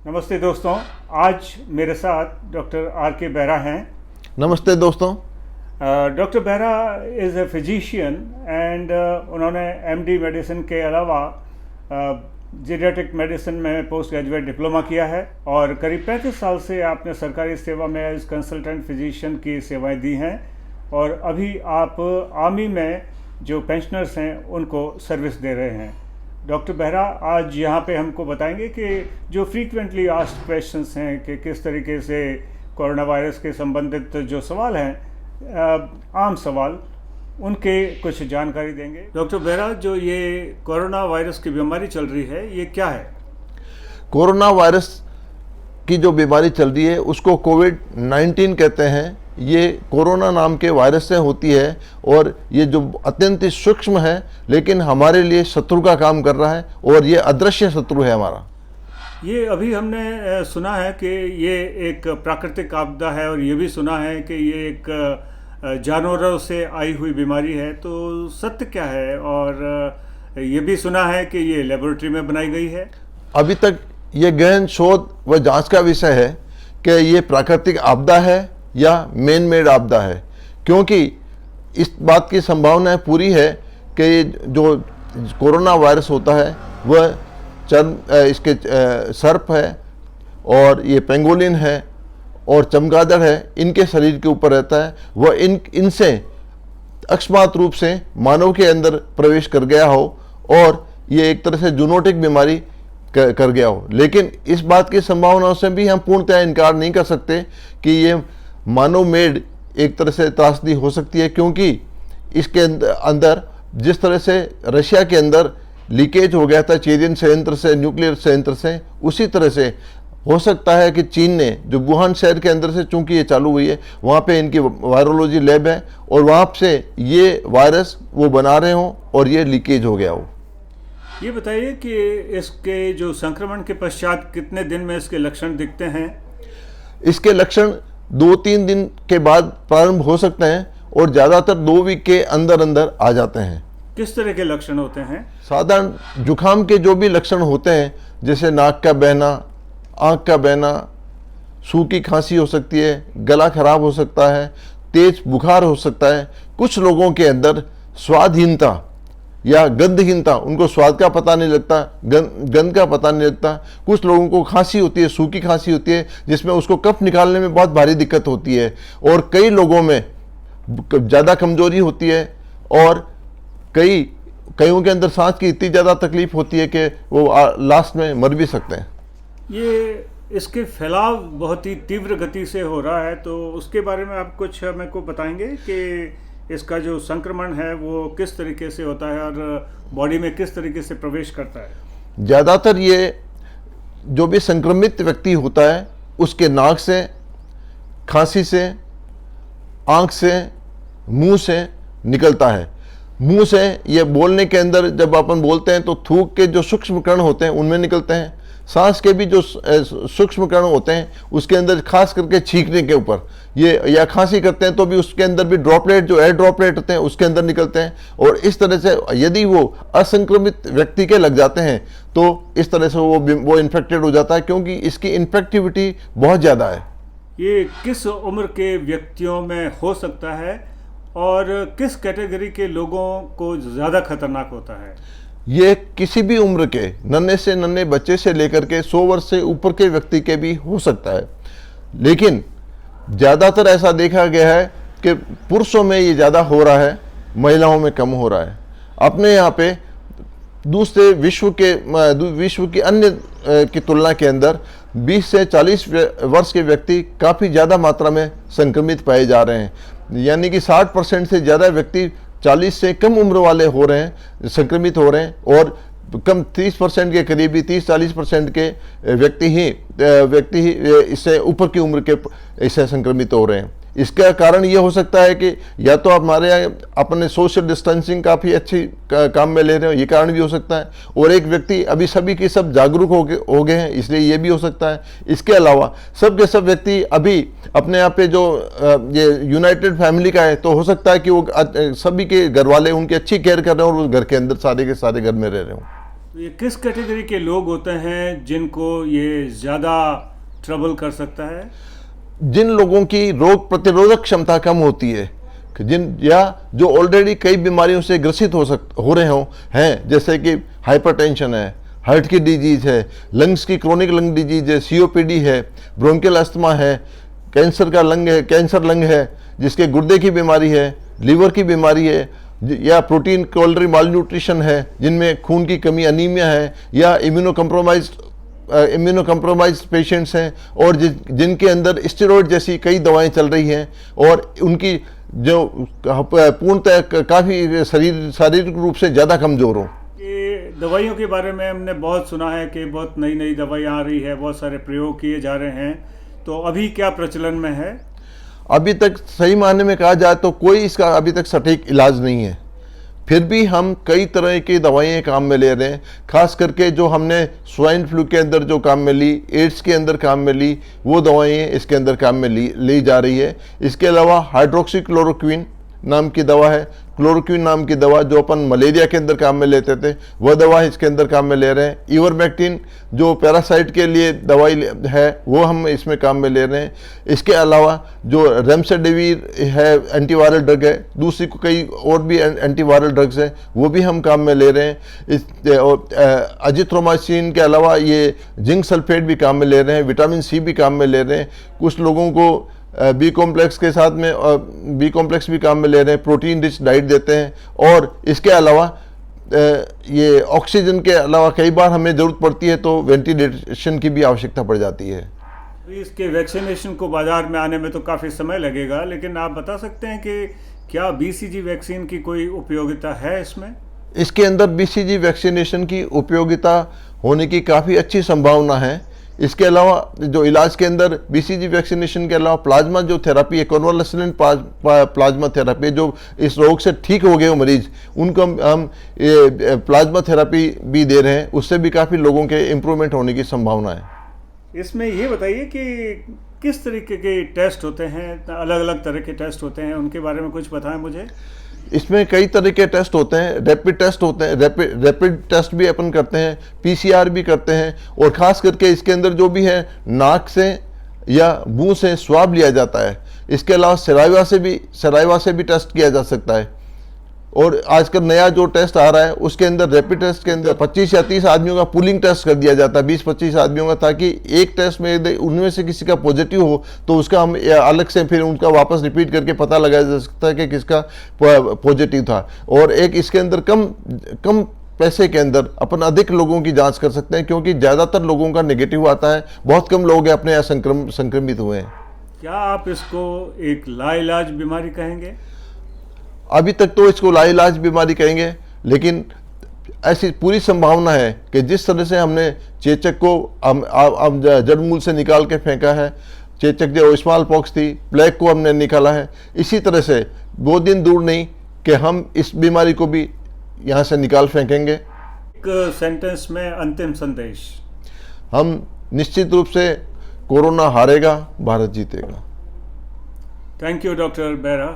नमस्ते दोस्तों, आज मेरे साथ डॉक्टर आर के बेहरा हैं। नमस्ते दोस्तों। Doctor Behera is a physician and उन्होंने एमडी मेडिसिन के अलावा जीरियाट्रिक मेडिसिन में पोस्ट ग्रेजुएट डिप्लोमा किया है और करीब 35 साल से आपने सरकारी सेवा में एज कंसल्टेंट फिजिशियन की सेवाएं दी हैं और अभी आप आर्मी में जो पेंशनर्स हैं उनको सर्विस दे रहे हैं। डॉक्टर बेहरा आज यहाँ पे हमको बताएंगे कि जो फ्रीक्वेंटली आस्क्ड क्वेश्चंस हैं कि किस तरीके से कोरोना वायरस के संबंधित जो सवाल हैं, आम सवाल, उनके कुछ जानकारी देंगे। डॉक्टर बेहरा, जो ये कोरोना वायरस की बीमारी चल रही है, ये क्या है? कोरोना वायरस की जो बीमारी चल रही है उसको कोविड-19 कहते हैं। ये कोरोना नाम के वायरस से होती है और ये जो अत्यंत सूक्ष्म है लेकिन हमारे लिए शत्रु का काम कर रहा है और ये अदृश्य शत्रु है हमारा। ये अभी हमने सुना है कि ये एक प्राकृतिक आपदा है और ये भी सुना है कि ये एक जानवरों से आई हुई बीमारी है, तो सत्य क्या है? और ये भी सुना है कि ये लेबोरेटरी में बनाई गई है। अभी तक ये गहन शोध व जांच का विषय है कि ये प्राकृतिक आपदा है या मैन मेड आपदा है, क्योंकि इस बात की संभावना पूरी है कि जो कोरोना वायरस होता है वह इसके सर्प है और ये पेंगोलिन है और चमगादड़ है, इनके शरीर के ऊपर रहता है। वह इनसे अकस्मात रूप से मानव के अंदर प्रवेश कर गया हो और ये एक तरह से जूनोटिक बीमारी कर गया हो। लेकिन इस बात की संभावनाओं से भी हम पूर्णतः इनकार नहीं कर सकते कि ये मानव मेड एक तरह से त्रासदी हो सकती है, क्योंकि इसके अंदर जिस तरह से रशिया के अंदर लीकेज हो गया था चेरियन संयंत्र से, न्यूक्लियर संयंत्र से, उसी तरह से हो सकता है कि चीन ने जो वुहान शहर के अंदर से, चूंकि ये चालू हुई है, वहाँ पे इनकी वायरोलॉजी लैब है और वहाँ से ये वायरस वो बना रहे हों और ये लीकेज हो गया हो। ये बताइए कि इसके जो संक्रमण के पश्चात कितने दिन में इसके लक्षण दिखते हैं? इसके लक्षण 2-3 दिन के बाद प्रारंभ हो सकते हैं और ज़्यादातर 2 वीक के अंदर अंदर आ जाते हैं। किस तरह के लक्षण होते हैं? साधारण जुखाम के जो भी लक्षण होते हैं, जैसे नाक का बहना, आँख का बहना, सूखी खांसी हो सकती है, गला खराब हो सकता है, तेज बुखार हो सकता है। कुछ लोगों के अंदर स्वादहीनता या गंधहीनता, उनको स्वाद का पता नहीं लगता, गंध का पता नहीं लगता। कुछ लोगों को खांसी होती है, सूखी खांसी होती है, जिसमें उसको कफ निकालने में बहुत भारी दिक्कत होती है और कई लोगों में ज़्यादा कमजोरी होती है और कईयों के अंदर सांस की इतनी ज़्यादा तकलीफ होती है कि वो लास्ट में मर भी सकते हैं। ये इसके फैलाव बहुत ही तीव्र गति से हो रहा है, तो उसके बारे में आप कुछ मेरे को बताएंगे कि इसका जो संक्रमण है वो किस तरीके से होता है और बॉडी में किस तरीके से प्रवेश करता है? ज़्यादातर ये जो भी संक्रमित व्यक्ति होता है उसके नाक से, खांसी से, आँख से, मुंह से निकलता है। मुंह से ये बोलने के अंदर जब अपन बोलते हैं तो थूक के जो सूक्ष्म कण होते हैं उनमें निकलते हैं। सांस के भी जो सूक्ष्म कण होते हैं उसके अंदर, खास करके छींकने के ऊपर ये, या खांसी करते हैं तो भी उसके अंदर भी ड्रॉपलेट, जो एयर ड्रॉपलेट होते हैं उसके अंदर निकलते हैं। और इस तरह से यदि वो असंक्रमित व्यक्ति के लग जाते हैं तो इस तरह से वो इन्फेक्टेड हो जाता है, क्योंकि इसकी इन्फेक्टिविटी बहुत ज़्यादा है। ये किस उम्र के व्यक्तियों में हो सकता है और किस कैटेगरी के लोगों को ज़्यादा खतरनाक होता है? ये किसी भी उम्र के नन्हे से नन्हे बच्चे से लेकर के 100 वर्ष से ऊपर के व्यक्ति के भी हो सकता है, लेकिन ज़्यादातर ऐसा देखा गया है कि पुरुषों में ये ज़्यादा हो रहा है, महिलाओं में कम हो रहा है। अपने यहाँ पे दूसरे विश्व की अन्य की तुलना के अंदर 20 से 40 वर्ष के व्यक्ति काफ़ी ज़्यादा मात्रा में संक्रमित पाए जा रहे हैं, यानी कि 60% से ज़्यादा व्यक्ति 40 से कम उम्र वाले हो रहे हैं, संक्रमित हो रहे हैं और कम 30% के करीब ही 30-40% के व्यक्ति ही इससे ऊपर की उम्र के इससे संक्रमित हो रहे हैं। इसका कारण ये हो सकता है कि या तो हमारे यहाँ अपने सोशल डिस्टेंसिंग काफ़ी अच्छी काम में ले रहे हो, ये कारण भी हो सकता है, और एक व्यक्ति अभी सभी के सब जागरूक हो गए हैं, इसलिए ये भी हो सकता है। इसके अलावा सब के सब व्यक्ति अभी अपने यहाँ पे जो ये यूनाइटेड फैमिली का है, तो हो सकता है कि वो सभी के घर वाले उनकी अच्छी केयर कर रहे हो और वो घर के अंदर सारे के सारे घर में रह रहे हो। ये किस कैटेगरी के लोग होते हैं जिनको ये ज़्यादा ट्रबल कर सकता है? जिन लोगों की रोग प्रतिरोधक क्षमता कम होती है, या जो ऑलरेडी कई बीमारियों से ग्रसित हो रहे हैं, जैसे कि हाइपरटेंशन है, हार्ट की डिजीज है, लंग्स की क्रोनिक लंग डिजीज है, सीओपीडी है, ब्रोंकियल अस्थमा है, कैंसर लंग है, जिसके गुर्दे की बीमारी है, लीवर की बीमारी है, या प्रोटीन कैलोरी मालन्यूट्रिशन है, जिनमें खून की कमी अनीमिया है, या इम्यूनो कम्प्रोमाइज पेशेंट्स हैं, और जिनके अंदर स्टेरॉइड जैसी कई दवाएं चल रही हैं और उनकी जो पूर्णतः काफ़ी शारीरिक रूप से ज़्यादा कमज़ोर हो। ये दवाइयों के बारे में हमने बहुत सुना है कि बहुत नई नई दवाइयाँ आ रही है, बहुत सारे प्रयोग किए जा रहे हैं, तो अभी क्या प्रचलन में है? अभी तक सही मायने में कहा जाए तो कोई इसका अभी तक सटीक इलाज नहीं है। फिर भी हम कई तरह की दवाइयाँ काम में ले रहे हैं, खास करके जो हमने स्वाइन फ्लू के अंदर जो काम में ली, एड्स के अंदर काम में ली, वो दवाइयाँ इसके अंदर काम में ली जा रही है। इसके अलावा हाइड्रोक्सीक्लोरोक्विन नाम की दवा है, क्लोरोक्विन नाम की दवा जो अपन मलेरिया के अंदर काम में लेते थे, वह दवा इसके अंदर काम में ले रहे हैं। इवरमेक्टिन जो पैरासाइट के लिए दवाई है, वो हम इसमें काम में ले रहे हैं। इसके अलावा जो रेमडेसिविर है, एंटीवायरल ड्रग है, दूसरी कई और भी एंटीवायरल ड्रग्स हैं, वो भी हम काम में ले रहे हैं। अजिथ्रोमाइसिन के अलावा ये जिंक सल्फेट भी काम में ले रहे हैं, विटामिन सी भी काम में ले रहे हैं। कुछ लोगों को बी कॉम्प्लेक्स के साथ में बी कॉम्प्लेक्स भी काम में ले रहे हैं, प्रोटीन रिच डाइट देते हैं। और इसके अलावा ये ऑक्सीजन के अलावा कई बार हमें ज़रूरत पड़ती है तो वेंटिलेशन की भी आवश्यकता पड़ जाती है। इसके वैक्सीनेशन को बाज़ार में आने में तो काफ़ी समय लगेगा, लेकिन आप बता सकते हैं कि क्या BCG वैक्सीन की कोई उपयोगिता है इसमें? इसके अंदर BCG वैक्सीनेशन की उपयोगिता होने की काफ़ी अच्छी संभावना है। इसके अलावा जो इलाज के अंदर BCG वैक्सीनेशन के अलावा प्लाज्मा जो थेरापी है, कन्वालेसेंट प्लाज्मा थेरापी, जो इस रोग से ठीक हो गए हो मरीज, उनको हम प्लाज्मा थेरापी भी दे रहे हैं, उससे भी काफ़ी लोगों के इम्प्रूवमेंट होने की संभावना है। इसमें ये बताइए कि किस तरीके के टेस्ट होते हैं, अलग अलग तरह के टेस्ट होते हैं, उनके बारे में कुछ बताएं मुझे। इसमें कई तरह के टेस्ट होते हैं, रैपिड टेस्ट होते हैं, रैपिड टेस्ट भी अपन करते हैं, PCR भी करते हैं, और ख़ास करके इसके अंदर जो भी है नाक से या मुंह से स्वाब लिया जाता है। इसके अलावा सलाइवा से भी टेस्ट किया जा सकता है। और आजकल नया जो टेस्ट आ रहा है उसके अंदर रैपिड टेस्ट के अंदर 25 या 30 आदमियों का पूलिंग टेस्ट कर दिया जाता है, 20-25 आदमियों का, ताकि एक टेस्ट में उनमें से किसी का पॉजिटिव हो तो उसका हम अलग से फिर उनका वापस रिपीट करके पता लगाया जा सकता है कि किसका पॉजिटिव था। और एक इसके अंदर कम पैसे के अंदर अपन अधिक लोगों की जाँच कर सकते हैं, क्योंकि ज़्यादातर लोगों का नेगेटिव आता है, बहुत कम लोग अपने यहाँ संक्रमित हुए हैं। क्या आप इसको एक लाइलाज बीमारी कहेंगे? अभी तक तो इसको लाइलाज बीमारी कहेंगे, लेकिन ऐसी पूरी संभावना है कि जिस तरह से हमने चेचक को हम जड़ मूल से निकाल के फेंका है, चेचक जो स्मॉल पॉक्स थी, प्लेग को हमने निकाला है, इसी तरह से 2 दिन दूर नहीं कि हम इस बीमारी को भी यहाँ से निकाल फेंकेंगे। एक सेंटेंस में अंतिम संदेश। हम निश्चित रूप से कोरोना हारेगा, भारत जीतेगा। Thank you doctor Behera.